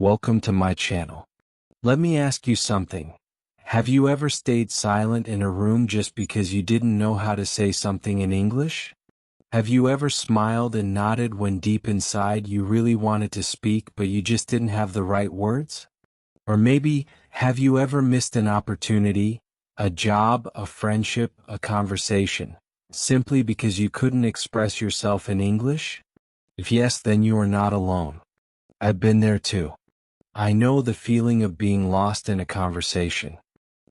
Welcome to my channel. Let me ask you something. Have you ever stayed silent in a room just because you didn't know how to say something in English? Have you ever smiled and nodded when deep inside you really wanted to speak but you just didn't have the right words? Or maybe, have you ever missed an opportunity, a job, a friendship, a conversation, simply because you couldn't express yourself in English? If yes, then you are not alone. I've been there too. I know the feeling of being lost in a conversation.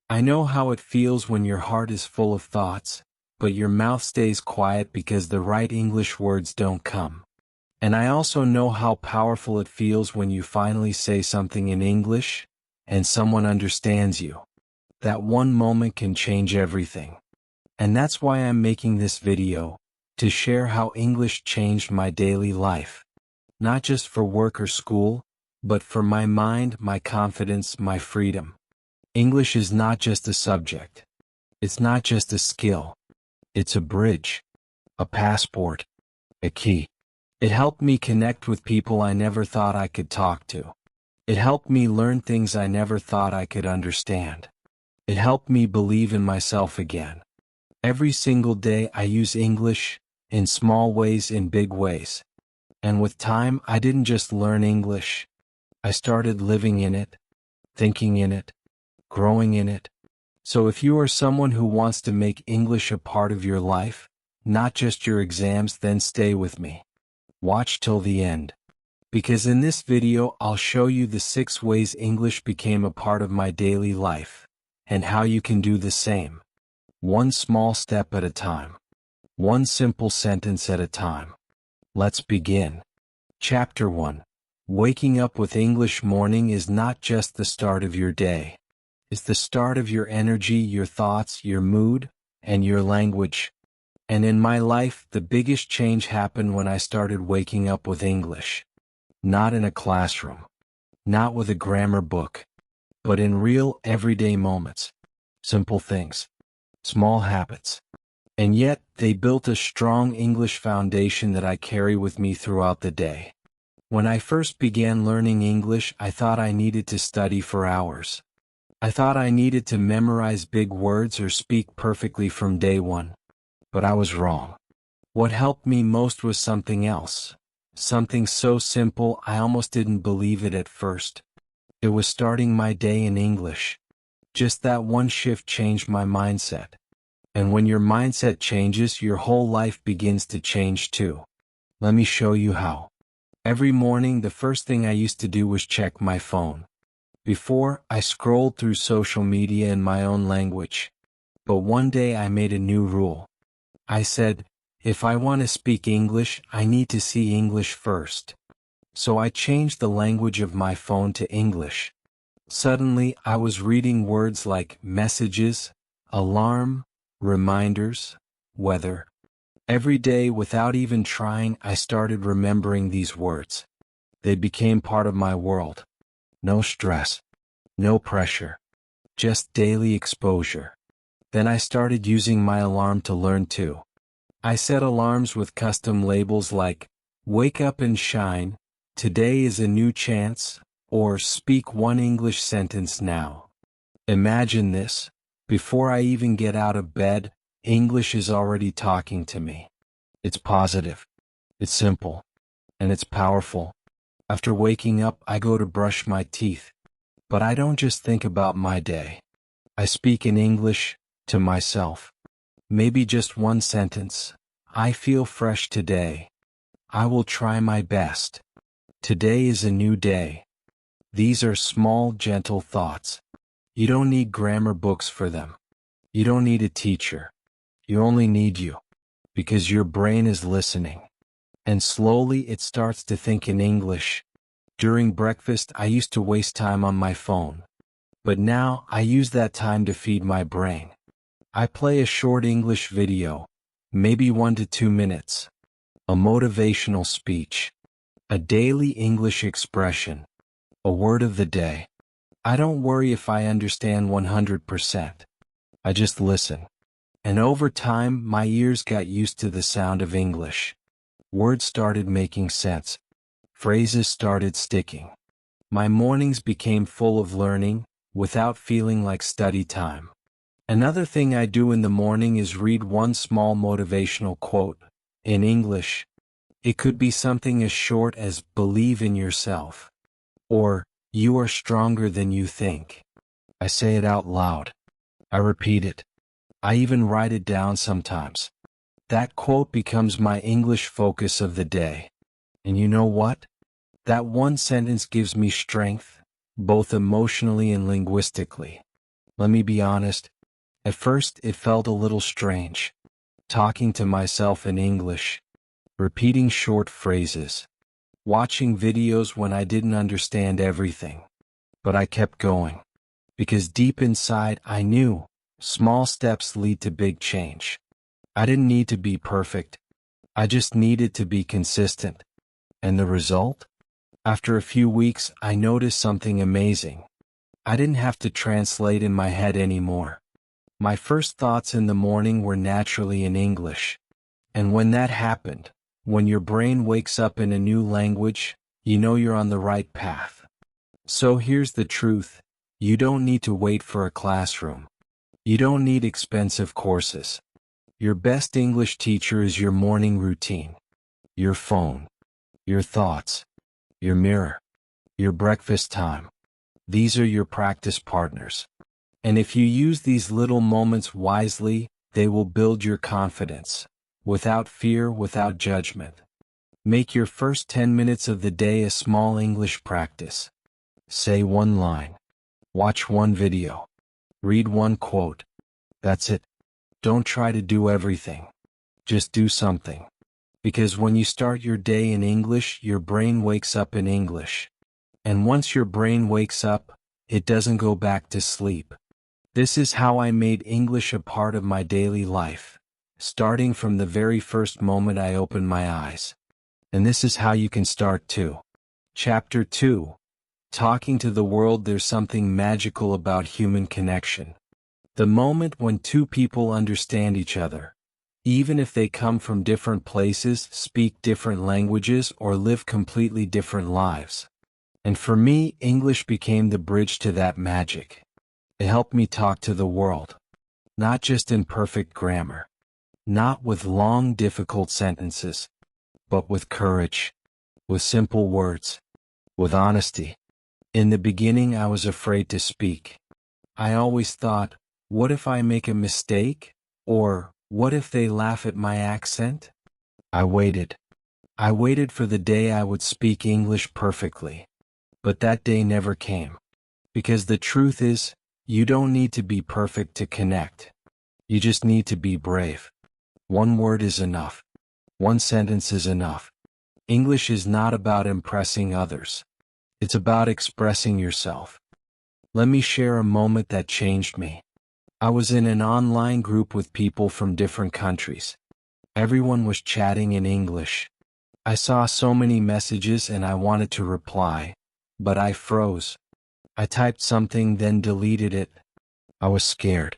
I know how it feels when your heart is full of thoughts, but your mouth stays quiet because the right English words don't come. And I also know how powerful it feels when you finally say something in English, and someone understands you. That one moment can change everything. And that's why I'm making this video, to share how English changed my daily life. Not just for work or school, but for my mind, my confidence, my freedom. English is not just a subject. It's not just a skill. It's a bridge, a passport, a key. It helped me connect with people I never thought I could talk to. It helped me learn things I never thought I could understand. It helped me believe in myself again. Every single day I use English, in small ways, in big ways. And with time, I didn't just learn English. I started living in it, thinking in it, growing in it. So if you are someone who wants to make English a part of your life, not just your exams, then stay with me. Watch till the end. Because in this video I'll show you the 6 ways English became a part of my daily life, and how you can do the same. One small step at a time. One simple sentence at a time. Let's begin. Chapter 1. Waking up with English morning is not just the start of your day. It's the start of your energy, your thoughts, your mood, and your language. And in my life, the biggest change happened when I started waking up with English. Not in a classroom. Not with a grammar book. But in real, everyday moments. Simple things. Small habits. And yet, they built a strong English foundation that I carry with me throughout the day. When I first began learning English, I thought I needed to study for hours. I thought I needed to memorize big words or speak perfectly from day one. But I was wrong. What helped me most was something else. Something so simple I almost didn't believe it at first. It was starting my day in English. Just that one shift changed my mindset. And when your mindset changes, your whole life begins to change too. Let me show you how. Every morning, the first thing I used to do was check my phone. Before, I scrolled through social media in my own language. But one day I made a new rule. I said, if I want to speak English, I need to see English first. So I changed the language of my phone to English. Suddenly, I was reading words like messages, alarm, reminders, weather. Every day, without even trying, I started remembering these words. They became part of my world. No stress. No pressure. Just daily exposure. Then I started using my alarm to learn too. I set alarms with custom labels like, wake up and shine, today is a new chance, or speak one English sentence now. Imagine this. Before I even get out of bed, English is already talking to me. It's positive. It's simple. And it's powerful. After waking up, I go to brush my teeth. But I don't just think about my day. I speak in English, to myself. Maybe just one sentence. I feel fresh today. I will try my best. Today is a new day. These are small, gentle thoughts. You don't need grammar books for them. You don't need a teacher. You only need you. Because your brain is listening. And slowly it starts to think in English. During breakfast, I used to waste time on my phone. But now, I use that time to feed my brain. I play a short English video, maybe 1 to 2 minutes. A motivational speech. A daily English expression. A word of the day. I don't worry if I understand 100%. I just listen. And over time, my ears got used to the sound of English. Words started making sense. Phrases started sticking. My mornings became full of learning, without feeling like study time. Another thing I do in the morning is read one small motivational quote, in English. It could be something as short as "believe in yourself," or "you are stronger than you think." I say it out loud. I repeat it. I even write it down sometimes. That quote becomes my English focus of the day. And you know what? That one sentence gives me strength, both emotionally and linguistically. Let me be honest. At first, it felt a little strange. Talking to myself in English. Repeating short phrases. Watching videos when I didn't understand everything. But I kept going. Because deep inside, I knew small steps lead to big change. I didn't need to be perfect. I just needed to be consistent. And the result? After a few weeks, I noticed something amazing. I didn't have to translate in my head anymore. My first thoughts in the morning were naturally in English. And when that happened, when your brain wakes up in a new language, you know you're on the right path. So here's the truth. You don't need to wait for a classroom. You don't need expensive courses. Your best English teacher is your morning routine. Your phone. Your thoughts. Your mirror. Your breakfast time. These are your practice partners. And if you use these little moments wisely, they will build your confidence. Without fear, without judgment. Make your first 10 minutes of the day a small English practice. Say one line. Watch one video. Read one quote. That's it. Don't try to do everything. Just do something. Because when you start your day in English, your brain wakes up in English. And once your brain wakes up, it doesn't go back to sleep. This is how I made English a part of my daily life, starting from the very first moment I opened my eyes. And this is how you can start too. Chapter 2. Talking to the world. There's something magical about human connection. The moment when two people understand each other, even if they come from different places, speak different languages, or live completely different lives. And for me, English became the bridge to that magic. It helped me talk to the world. Not just in perfect grammar. Not with long, difficult sentences. But with courage. With simple words. With honesty. In the beginning, I was afraid to speak. I always thought, what if I make a mistake? Or, what if they laugh at my accent? I waited. I waited for the day I would speak English perfectly. But that day never came. Because the truth is, you don't need to be perfect to connect. You just need to be brave. One word is enough. One sentence is enough. English is not about impressing others. It's about expressing yourself. Let me share a moment that changed me. I was in an online group with people from different countries. Everyone was chatting in English. I saw so many messages and I wanted to reply, but I froze. I typed something, then deleted it. I was scared.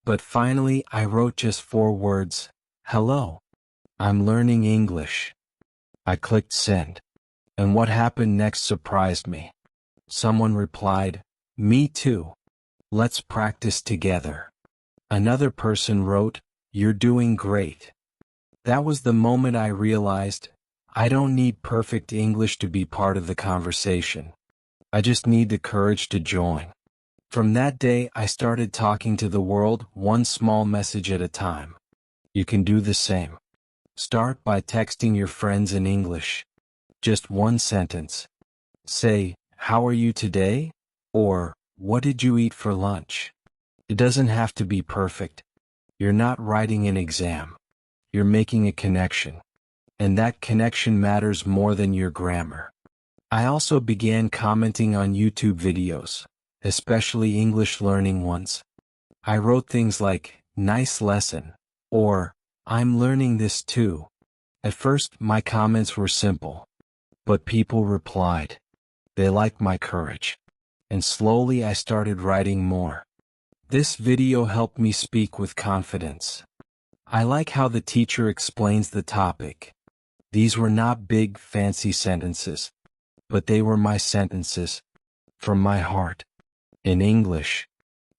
But finally, I wrote just 4 words. Hello. I'm learning English. I clicked send. And what happened next surprised me. Someone replied, me too. Let's practice together. Another person wrote, you're doing great. That was the moment I realized, I don't need perfect English to be part of the conversation. I just need the courage to join. From that day, I started talking to the world, one small message at a time. You can do the same. Start by texting your friends in English. Just one sentence. Say, how are you today? Or, what did you eat for lunch? It doesn't have to be perfect. You're not writing an exam. You're making a connection. And that connection matters more than your grammar. I also began commenting on YouTube videos, especially English learning ones. I wrote things like, nice lesson, or, I'm learning this too. At first, my comments were simple. But people replied. They liked my courage. And slowly I started writing more. This video helped me speak with confidence. I like how the teacher explains the topic. These were not big, fancy sentences. But they were my sentences, from my heart. In English.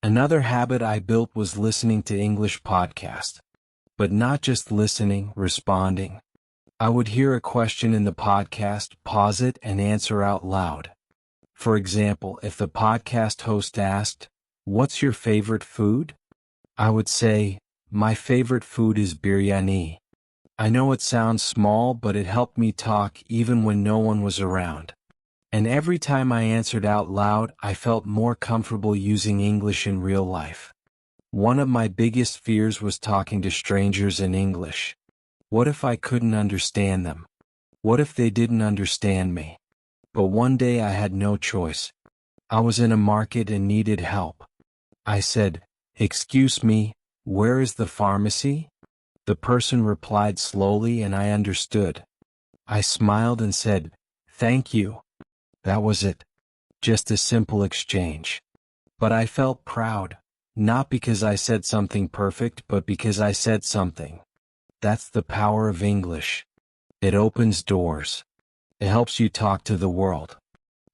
Another habit I built was listening to English podcasts. But not just listening, responding. I would hear a question in the podcast, pause it, and answer out loud. For example, if the podcast host asked, "What's your favorite food?" I would say, "My favorite food is biryani." I know it sounds small, but it helped me talk even when no one was around. And every time I answered out loud, I felt more comfortable using English in real life. One of my biggest fears was talking to strangers in English. What if I couldn't understand them? What if they didn't understand me? But one day I had no choice. I was in a market and needed help. I said, "Excuse me, where is the pharmacy?" The person replied slowly and I understood. I smiled and said, "Thank you." That was it. Just a simple exchange. But I felt proud, not because I said something perfect, but because I said something. That's the power of English. It opens doors. It helps you talk to the world.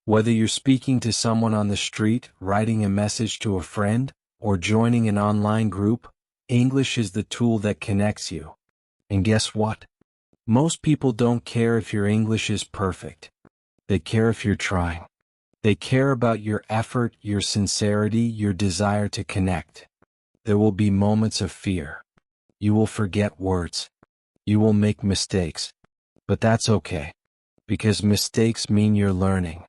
Whether you're speaking to someone on the street, writing a message to a friend, or joining an online group, English is the tool that connects you. And guess what? Most people don't care if your English is perfect. They care if you're trying. They care about your effort, your sincerity, your desire to connect. There will be moments of fear. You will forget words. You will make mistakes. But that's okay. Because mistakes mean you're learning.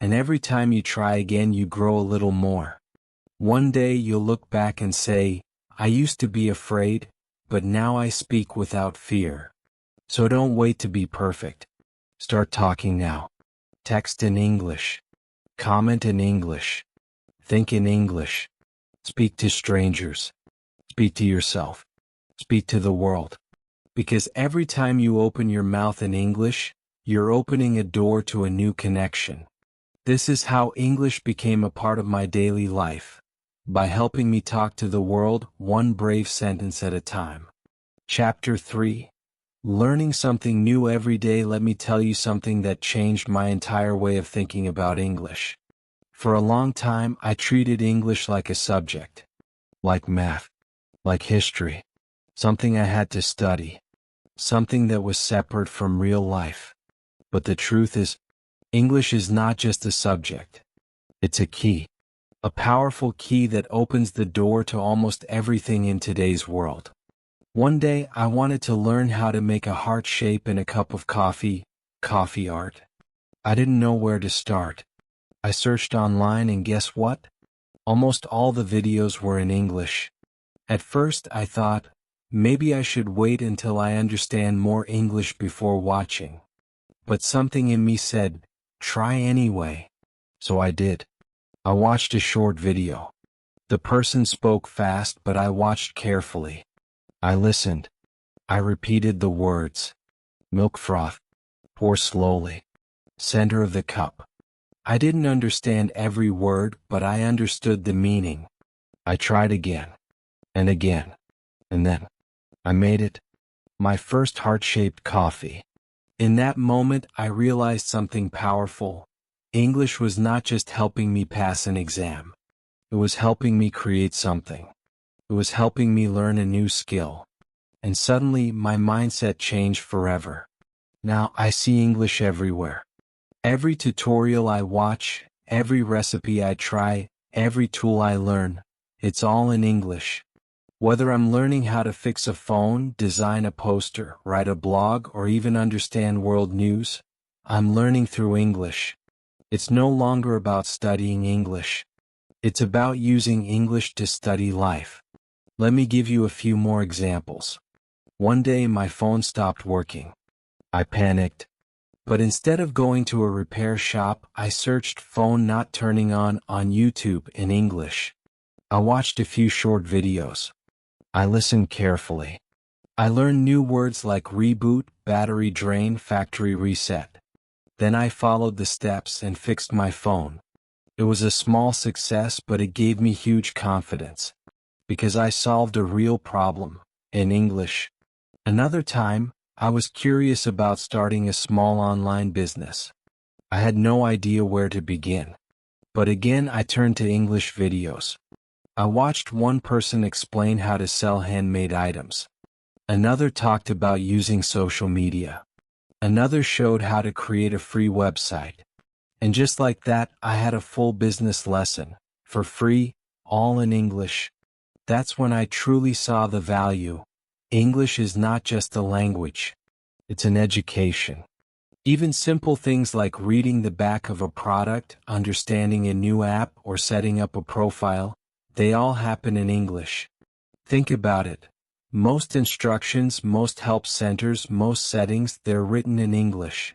And every time you try again, you grow a little more. One day you'll look back and say, "I used to be afraid, but now I speak without fear." So don't wait to be perfect. Start talking now. Text in English. Comment in English. Think in English. Speak to strangers. Speak to yourself. Speak to the world. Because every time you open your mouth in English, you're opening a door to a new connection. This is how English became a part of my daily life, by helping me talk to the world one brave sentence at a time. Chapter 3. Learning something new every day. Let me tell you something that changed my entire way of thinking about English. For a long time, I treated English like a subject. Like math. Like history. Something I had to study. Something that was separate from real life. But the truth is, English is not just a subject. It's a key. A powerful key that opens the door to almost everything in today's world. One day, I wanted to learn how to make a heart shape in a cup of coffee art. I didn't know where to start. I searched online and guess what? Almost all the videos were in English. At first, I thought, maybe I should wait until I understand more English before watching. But something in me said, try anyway. So I did. I watched a short video. The person spoke fast, but I watched carefully. I listened. I repeated the words. Milk froth. Pour slowly. Center of the cup. I didn't understand every word, but I understood the meaning. I tried again. And again. And then. I made it. My first heart-shaped coffee. In that moment, I realized something powerful. English was not just helping me pass an exam. It was helping me create something. It was helping me learn a new skill. And suddenly, my mindset changed forever. Now, I see English everywhere. Every tutorial I watch, every recipe I try, every tool I learn, it's all in English. Whether I'm learning how to fix a phone, design a poster, write a blog, or even understand world news, I'm learning through English. It's no longer about studying English. It's about using English to study life. Let me give you a few more examples. One day my phone stopped working. I panicked. But instead of going to a repair shop, I searched phone not turning on YouTube in English. I watched a few short videos. I listened carefully. I learned new words like reboot, battery drain, factory reset. Then I followed the steps and fixed my phone. It was a small success, but it gave me huge confidence. Because I solved a real problem, in English. Another time, I was curious about starting a small online business. I had no idea where to begin. But again, I turned to English videos. I watched one person explain how to sell handmade items. Another talked about using social media. Another showed how to create a free website. And just like that, I had a full business lesson, for free, all in English. That's when I truly saw the value. English is not just a language. It's an education. Even simple things like reading the back of a product, understanding a new app, or setting up a profile, they all happen in English. Think about it. Most instructions, most help centers, most settings, they're written in English.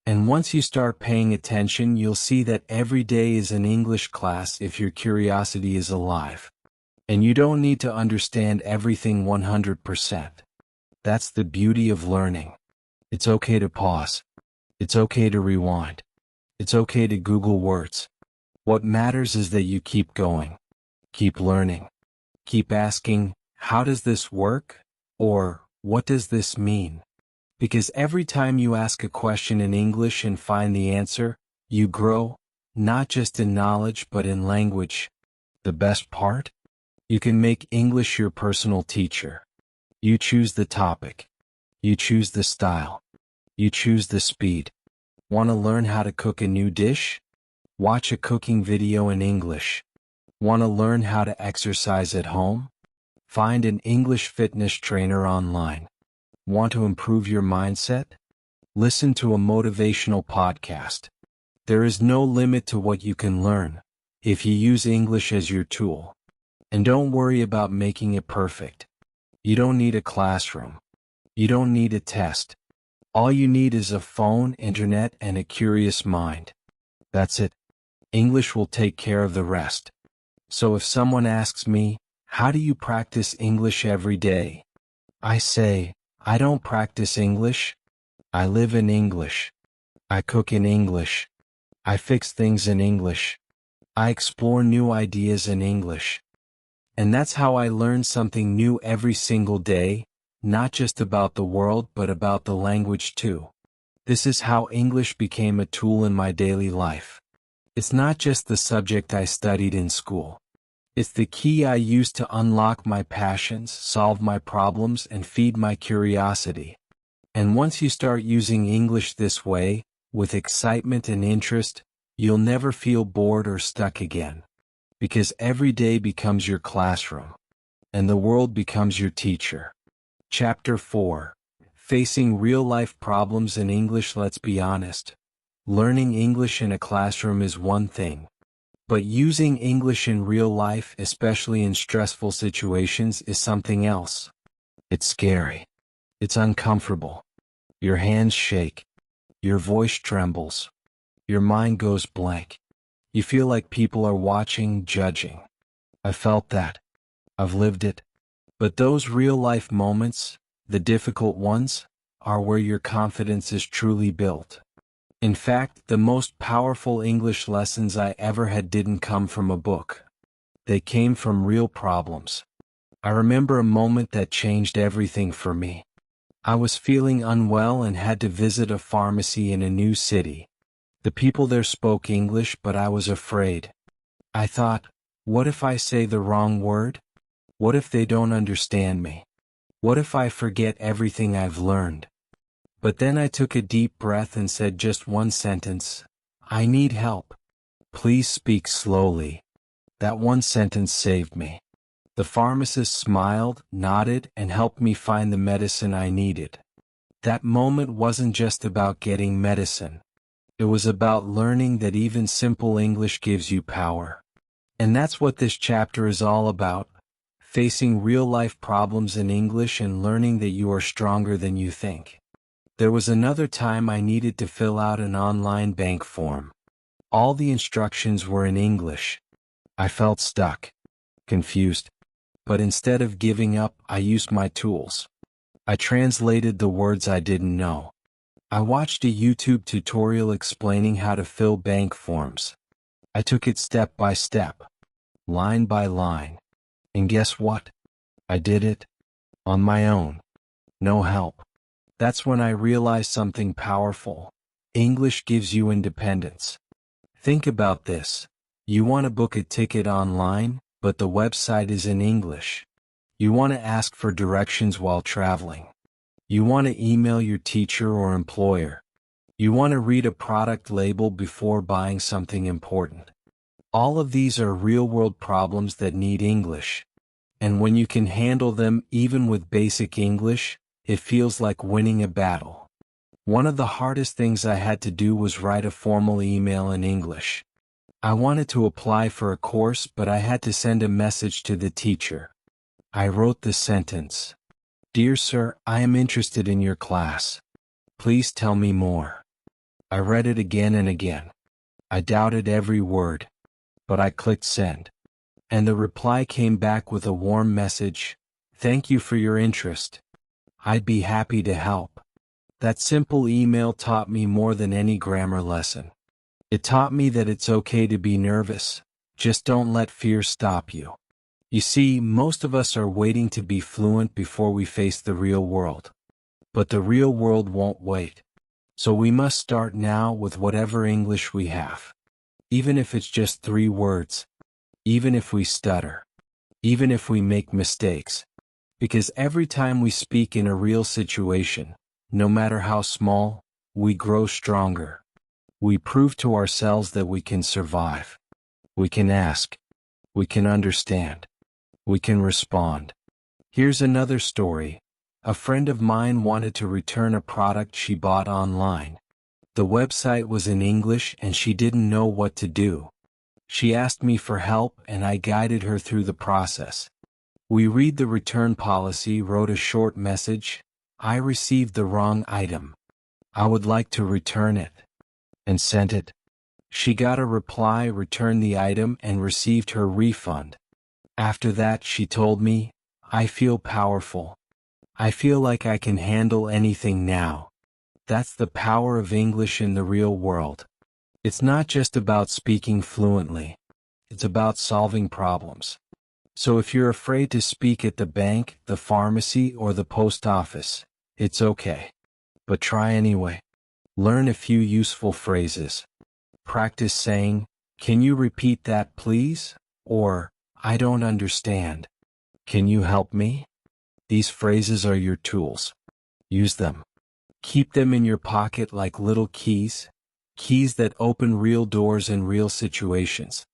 And once you start paying attention, you'll see that every day is an English class if your curiosity is alive. And you don't need to understand everything 100%. That's the beauty of learning. It's okay to pause. It's okay to rewind. It's okay to Google words. What matters is that you keep going. Keep learning. Keep asking, how does this work? Or, what does this mean? Because every time you ask a question in English and find the answer, you grow, not just in knowledge but in language. The best part? You can make English your personal teacher. You choose the topic. You choose the style. You choose the speed. Want to learn how to cook a new dish? Watch a cooking video in English. Want to learn how to exercise at home? Find an English fitness trainer online. Want to improve your mindset? Listen to a motivational podcast. There is no limit to what you can learn if you use English as your tool. And don't worry about making it perfect. You don't need a classroom. You don't need a test. All you need is a phone, internet, and a curious mind. That's it. English will take care of the rest. So if someone asks me, how do you practice English every day? I say, I don't practice English. I live in English. I cook in English. I fix things in English. I explore new ideas in English. And that's how I learn something new every single day, not just about the world but about the language too. This is how English became a tool in my daily life. It's not just the subject I studied in school. It's the key I use to unlock my passions, solve my problems, and feed my curiosity. And once you start using English this way, with excitement and interest, you'll never feel bored or stuck again. Because every day becomes your classroom. And the world becomes your teacher. Chapter 4. Facing real-life problems in English. Let's be honest. Learning English in a classroom is one thing. But using English in real life, especially in stressful situations, is something else. It's scary. It's uncomfortable. Your hands shake. Your voice trembles. Your mind goes blank. You feel like people are watching, judging. I felt that. I've lived it. But those real-life moments, the difficult ones, are where your confidence is truly built. In fact, the most powerful English lessons I ever had didn't come from a book. They came from real problems. I remember a moment that changed everything for me. I was feeling unwell and had to visit a pharmacy in a new city. The people there spoke English, but I was afraid. I thought, what if I say the wrong word? What if they don't understand me? What if I forget everything I've learned? But then I took a deep breath and said just one sentence, I need help. Please speak slowly. That one sentence saved me. The pharmacist smiled, nodded, and helped me find the medicine I needed. That moment wasn't just about getting medicine. It was about learning that even simple English gives you power. And that's what this chapter is all about. Facing real-life problems in English and learning that you are stronger than you think. There was another time I needed to fill out an online bank form. All the instructions were in English. I felt stuck, confused. But instead of giving up, I used my tools. I translated the words I didn't know. I watched a YouTube tutorial explaining how to fill bank forms. I took it step by step, line by line. And guess what? I did it on my own. No help. That's when I realized something powerful. English gives you independence. Think about this. You want to book a ticket online, but the website is in English. You want to ask for directions while traveling. You want to email your teacher or employer. You want to read a product label before buying something important. All of these are real-world problems that need English. And when you can handle them even with basic English, it feels like winning a battle. One of the hardest things I had to do was write a formal email in English. I wanted to apply for a course, but I had to send a message to the teacher. I wrote the sentence, "Dear sir, I am interested in your class. Please tell me more." I read it again and again. I doubted every word, but I clicked send. And the reply came back with a warm message, "Thank you for your interest. I'd be happy to help." That simple email taught me more than any grammar lesson. It taught me that it's okay to be nervous, just don't let fear stop you. You see, most of us are waiting to be fluent before we face the real world. But the real world won't wait. So we must start now with whatever English we have. Even if it's just 3 words. Even if we stutter. Even if we make mistakes. Because every time we speak in a real situation, no matter how small, we grow stronger. We prove to ourselves that we can survive. We can ask. We can understand. We can respond. Here's another story. A friend of mine wanted to return a product she bought online. The website was in English and she didn't know what to do. She asked me for help and I guided her through the process. We read the return policy, wrote a short message. "I received the wrong item. I would like to return it." And sent it. She got a reply, returned the item, and received her refund. After that, she told me, "I feel powerful. I feel like I can handle anything now." That's the power of English in the real world. It's not just about speaking fluently. It's about solving problems. So if you're afraid to speak at the bank, the pharmacy, or the post office, it's okay. But try anyway. Learn a few useful phrases. Practice saying, "Can you repeat that please?" Or, "I don't understand. Can you help me?" These phrases are your tools. Use them. Keep them in your pocket like little keys, keys that open real doors in real situations.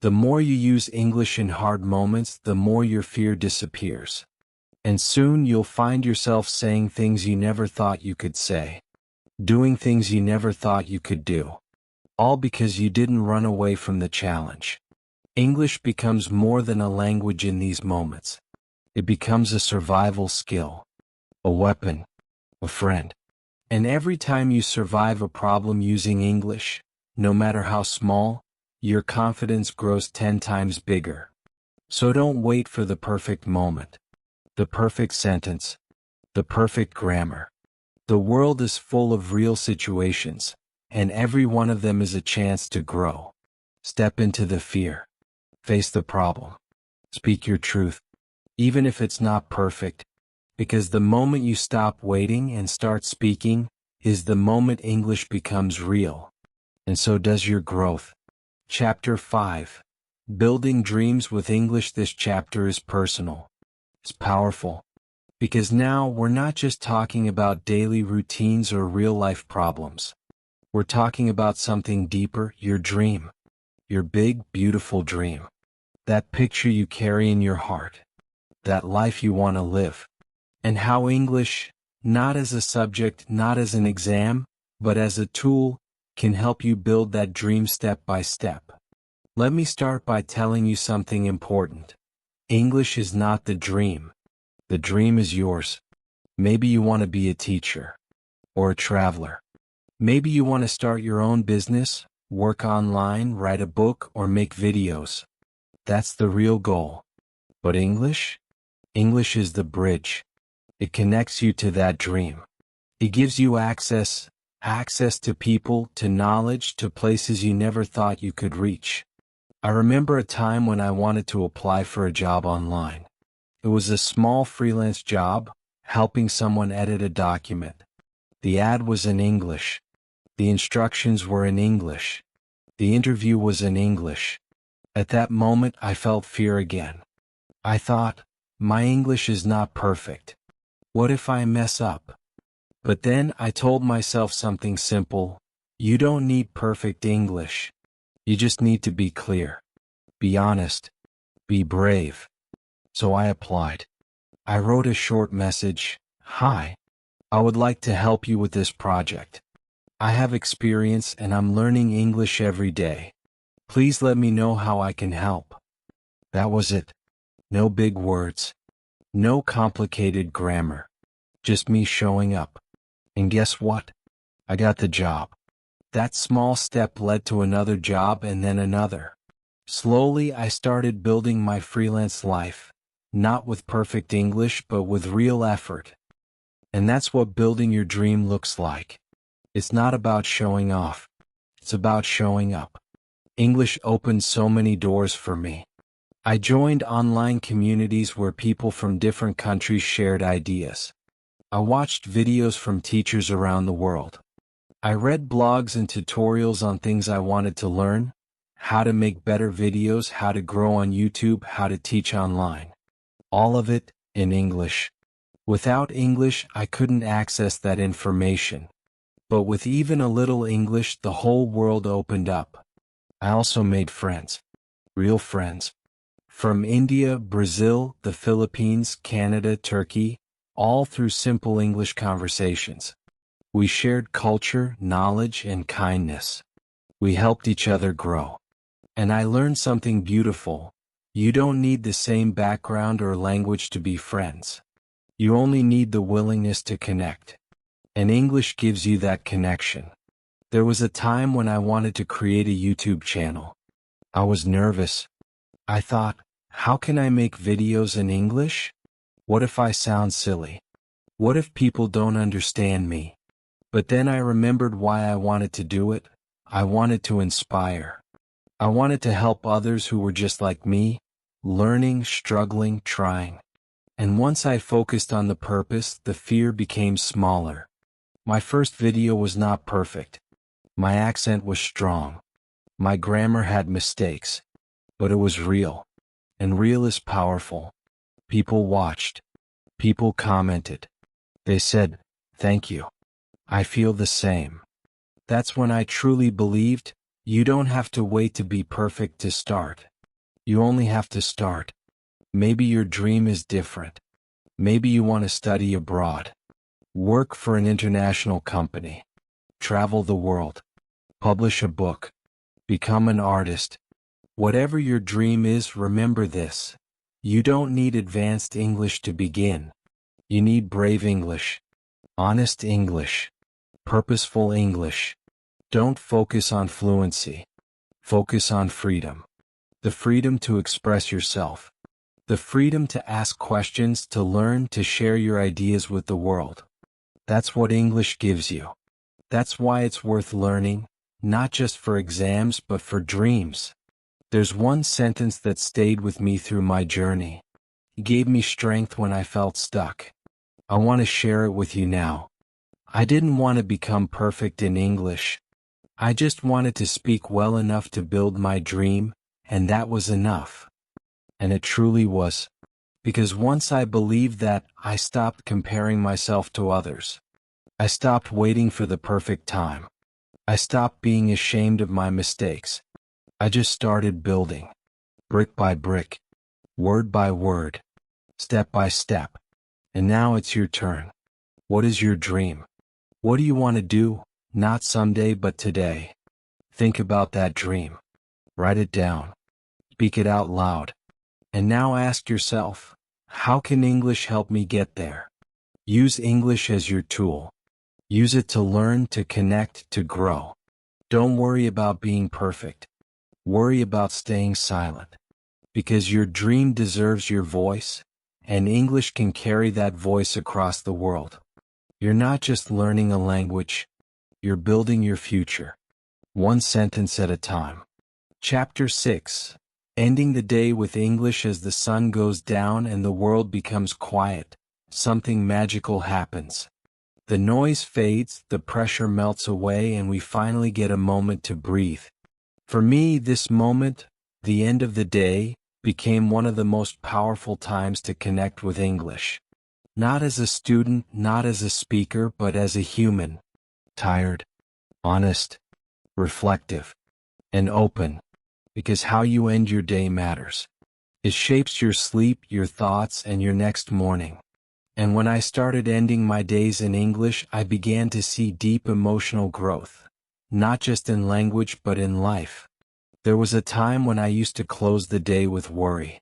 The more you use English in hard moments, the more your fear disappears. And soon you'll find yourself saying things you never thought you could say. Doing things you never thought you could do. All because you didn't run away from the challenge. English becomes more than a language in these moments. It becomes a survival skill. A weapon. A friend. And every time you survive a problem using English, no matter how small, your confidence grows 10 times bigger. So don't wait for the perfect moment. The perfect sentence. The perfect grammar. The world is full of real situations, and every one of them is a chance to grow. Step into the fear. Face the problem. Speak your truth. Even if it's not perfect, because the moment you stop waiting and start speaking is the moment English becomes real. And so does your growth. Chapter 5. Building Dreams with English. This chapter is personal. It's powerful. Because now we're not just talking about daily routines or real-life problems. We're talking about something deeper, your dream. Your big, beautiful dream. That picture you carry in your heart. That life you want to live. And how English, not as a subject, not as an exam, but as a tool, can help you build that dream step by step. Let me start by telling you something important. English is not the dream. The dream is yours. Maybe you want to be a teacher. Or a traveler. Maybe you want to start your own business, work online, write a book, or make videos. That's the real goal. But English? English is the bridge. It connects you to that dream. It gives you access to people, to knowledge, to places you never thought you could reach. I remember a time when I wanted to apply for a job online. It was a small freelance job, helping someone edit a document. The ad was in English. The instructions were in English. The interview was in English. At that moment I felt fear again. I thought, my English is not perfect. What if I mess up? But then I told myself something simple. You don't need perfect English. You just need to be clear. Be honest. Be brave. So I applied. I wrote a short message. Hi. I would like to help you with this project. I have experience and I'm learning English every day. Please let me know how I can help. That was it. No big words. No complicated grammar. Just me showing up. And guess what? I got the job. That small step led to another job and then another. Slowly I started building my freelance life, not with perfect English but with real effort. And that's what building your dream looks like. It's not about showing off. It's about showing up. English opened so many doors for me. I joined online communities where people from different countries shared ideas. I watched videos from teachers around the world. I read blogs and tutorials on things I wanted to learn, how to make better videos, how to grow on YouTube, how to teach online. All of it in English. Without English, I couldn't access that information. But with even a little English, the whole world opened up. I also made friends. Real friends. From India, Brazil, the Philippines, Canada, Turkey, all through simple English conversations. We shared culture, knowledge, and kindness. We helped each other grow. And I learned something beautiful. You don't need the same background or language to be friends. You only need the willingness to connect. And English gives you that connection. There was a time when I wanted to create a YouTube channel. I was nervous. I thought, how can I make videos in English? What if I sound silly? What if people don't understand me? But then I remembered why I wanted to do it. I wanted to inspire. I wanted to help others who were just like me, learning, struggling, trying. And once I focused on the purpose, the fear became smaller. My first video was not perfect. My accent was strong. My grammar had mistakes. But it was real. And real is powerful. People watched. People commented. They said, thank you. I feel the same. That's when I truly believed, you don't have to wait to be perfect to start. You only have to start. Maybe your dream is different. Maybe you want to study abroad. Work for an international company. Travel the world. Publish a book. Become an artist. Whatever your dream is, remember this. You don't need advanced English to begin. You need brave English. Honest English. Purposeful English. Don't focus on fluency. Focus on freedom. The freedom to express yourself. The freedom to ask questions, to learn, to share your ideas with the world. That's what English gives you. That's why it's worth learning, not just for exams but for dreams. There's one sentence that stayed with me through my journey. It gave me strength when I felt stuck. I want to share it with you now. I didn't want to become perfect in English. I just wanted to speak well enough to build my dream, and that was enough. And it truly was. Because once I believed that, I stopped comparing myself to others. I stopped waiting for the perfect time. I stopped being ashamed of my mistakes. I just started building. Brick by brick. Word by word. Step by step. And now it's your turn. What is your dream? What do you want to do? Not someday but today. Think about that dream. Write it down. Speak it out loud. And now ask yourself, how can English help me get there? Use English as your tool. Use it to learn, to connect, to grow. Don't worry about being perfect. Worry about staying silent. Because your dream deserves your voice, and English can carry that voice across the world. You're not just learning a language, you're building your future. One sentence at a time. Chapter 6. Ending the day with English. As the sun goes down and the world becomes quiet, something magical happens. The noise fades, the pressure melts away, and we finally get a moment to breathe. For me, this moment, the end of the day, became one of the most powerful times to connect with English. Not as a student, not as a speaker, but as a human. Tired, honest, reflective, and open. Because how you end your day matters. It shapes your sleep, your thoughts, and your next morning. And when I started ending my days in English, I began to see deep emotional growth. Not just in language, but in life. There was a time when I used to close the day with worry.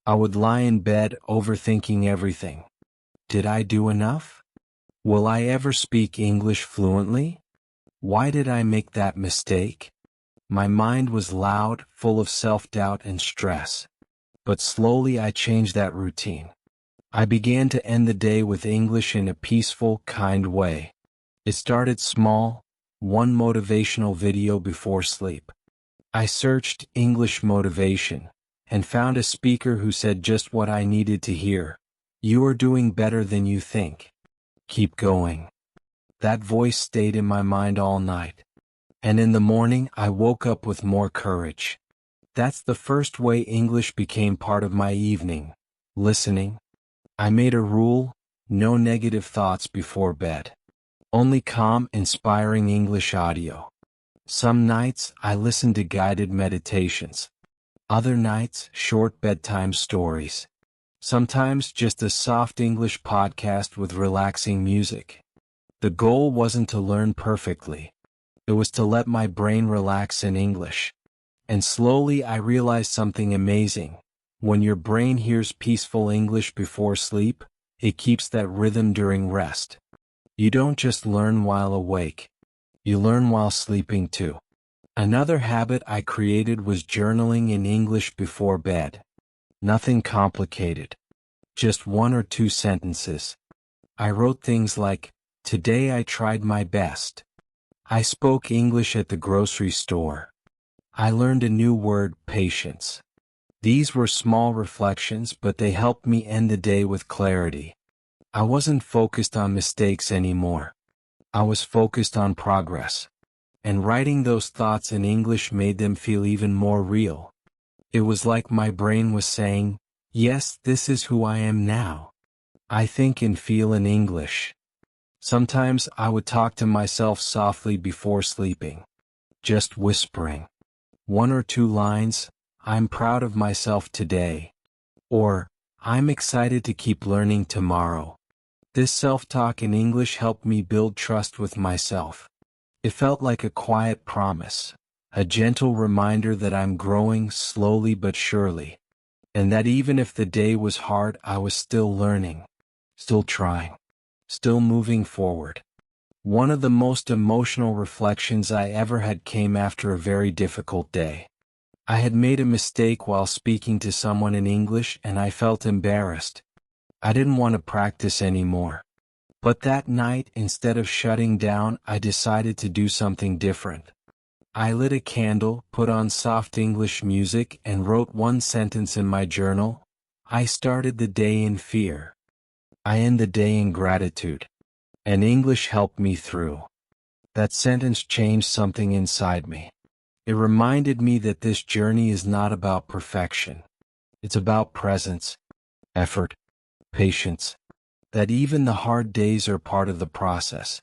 I would lie in bed overthinking everything. Did I do enough? Will I ever speak English fluently? Why did I make that mistake? My mind was loud, full of self-doubt and stress. But slowly I changed that routine. I began to end the day with English in a peaceful, kind way. It started small, one motivational video before sleep. I searched English motivation and found a speaker who said just what I needed to hear. You are doing better than you think. Keep going. That voice stayed in my mind all night. And in the morning, I woke up with more courage. That's the first way English became part of my evening. Listening. I made a rule: no negative thoughts before bed. Only calm, inspiring English audio. Some nights, I listened to guided meditations. Other nights, short bedtime stories. Sometimes just a soft English podcast with relaxing music. The goal wasn't to learn perfectly. It was to let my brain relax in English. And slowly I realized something amazing. When your brain hears peaceful English before sleep, it keeps that rhythm during rest. You don't just learn while awake. You learn while sleeping too. Another habit I created was journaling in English before bed. Nothing complicated. Just 1 or 2 sentences. I wrote things like, "Today I tried my best. I spoke English at the grocery store. I learned a new word, patience." These were small reflections, but they helped me end the day with clarity. I wasn't focused on mistakes anymore. I was focused on progress. And writing those thoughts in English made them feel even more real. It was like my brain was saying, yes, this is who I am now. I think and feel in English. Sometimes I would talk to myself softly before sleeping. Just whispering. 1 or 2 lines, "I'm proud of myself today." Or, "I'm excited to keep learning tomorrow." This self-talk in English helped me build trust with myself. It felt like a quiet promise, a gentle reminder that I'm growing slowly but surely, and that even if the day was hard, I was still learning, still trying, still moving forward. One of the most emotional reflections I ever had came after a very difficult day. I had made a mistake while speaking to someone in English and I felt embarrassed. I didn't want to practice anymore. But that night, instead of shutting down, I decided to do something different. I lit a candle, put on soft English music, and wrote 1 sentence in my journal. I started the day in fear. I end the day in gratitude. And English helped me through. That sentence changed something inside me. It reminded me that this journey is not about perfection. It's about presence, effort, patience. That even the hard days are part of the process.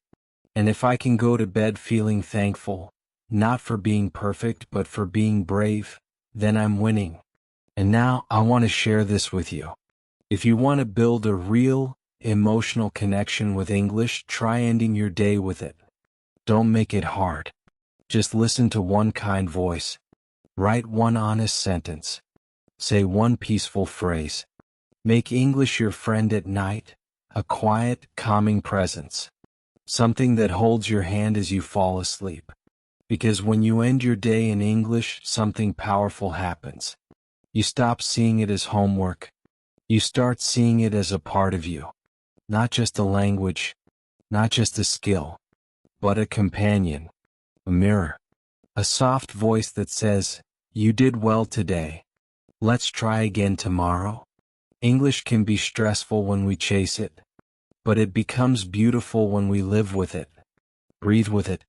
And if I can go to bed feeling thankful, not for being perfect but for being brave, then I'm winning. And now I want to share this with you. If you want to build a real, emotional connection with English, try ending your day with it. Don't make it hard. Just listen to 1 kind voice. Write 1 honest sentence. Say 1 peaceful phrase. Make English your friend at night. A quiet, calming presence. Something that holds your hand as you fall asleep. Because when you end your day in English, something powerful happens. You stop seeing it as homework. You start seeing it as a part of you. Not just a language, not just a skill, but a companion, a mirror, a soft voice that says, "You did well today. Let's try again tomorrow." English can be stressful when we chase it, but it becomes beautiful when we live with it, breathe with it,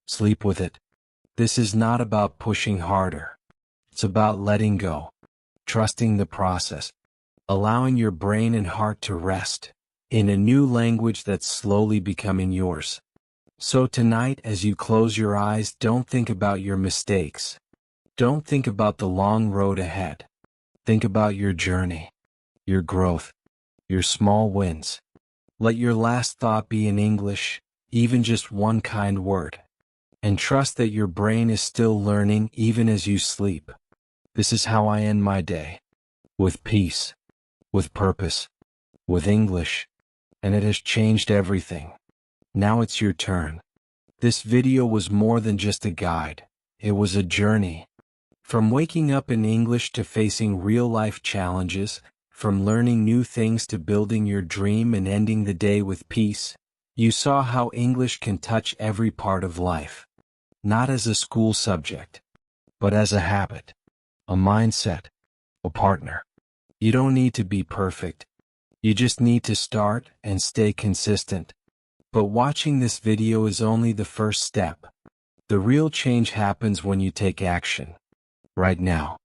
sleep with it. This is not about pushing harder. It's about letting go, trusting the process, allowing your brain and heart to rest in a new language that's slowly becoming yours. So tonight, as you close your eyes, don't think about your mistakes. Don't think about the long road ahead. Think about your journey, your growth, your small wins. Let your last thought be in English, even just one kind word. And trust that your brain is still learning even as you sleep. This is how I end my day. With peace, with purpose, with English. And it has changed everything. Now it's your turn. This video was more than just a guide. It was a journey. From waking up in English to facing real-life challenges, from learning new things to building your dream and ending the day with peace, you saw how English can touch every part of life. Not as a school subject, but as a habit, a mindset, a partner. You don't need to be perfect. You just need to start and stay consistent. But watching this video is only the first step. The real change happens when you take action. Right now.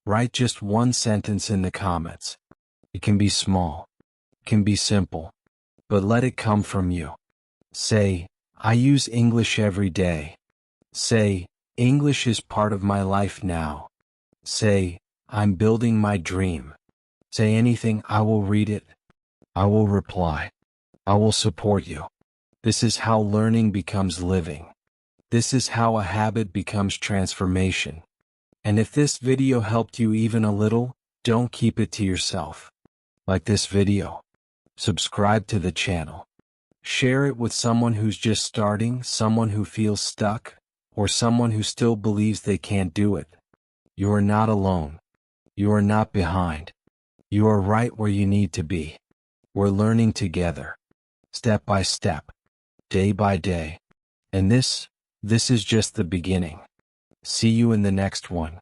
Write just one sentence in the comments. It can be small. It can be simple. But let it come from you. Say, I use English every day. Say, English is part of my life now. Say, I'm building my dream. Say anything, I will read it. I will reply. I will support you. This is how learning becomes living. This is how a habit becomes transformation. And if this video helped you even a little, don't keep it to yourself. Like this video. Subscribe to the channel. Share it with someone who's just starting, someone who feels stuck, or someone who still believes they can't do it. You are not alone. You are not behind. You are right where you need to be. We're learning together. Step by step. Day by day. And this is just the beginning. See you in the next one.